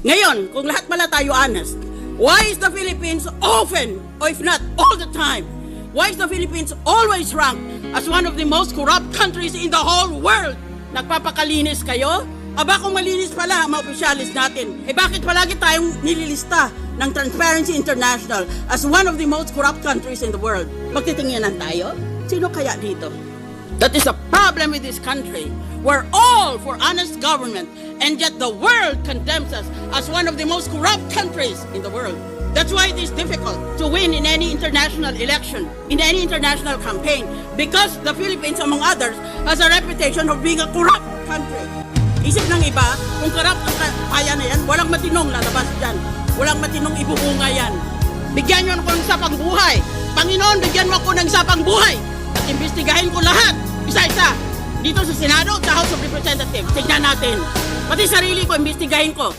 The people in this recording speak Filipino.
Ngayon, kung lahat pala tayo honest, why is the Philippines often, or if not all the time, why is the Philippines always ranked as one of the most corrupt countries in the whole world? Nagpapakalinis kayo? Aba kung malinis pala ang mga opisyalis natin, bakit palagi tayong nililista ng Transparency International as one of the most corrupt countries in the world? Magtitinginan tayo? Sino kaya dito? That is a problem with this country. We're all for honest government, and yet the world condemns us as one of the most corrupt countries in the world. That's why it is difficult to win in any international election, in any international campaign, because the Philippines, among others, has a reputation of being a corrupt country. Isip ng iba, kung corrupt ang kaya na yan, walang matinong lalabas dyan. Walang matinong ibubunga yan. Bigyan nyo ako ng sapang buhay. Panginoon, bigyan mo ako ng sapang buhay. At imbestigahin ko lahat, isa-isa. Dito sa Senado, sa House of Representatives. Tignan natin. Pati sarili ko, imbestigahin ko.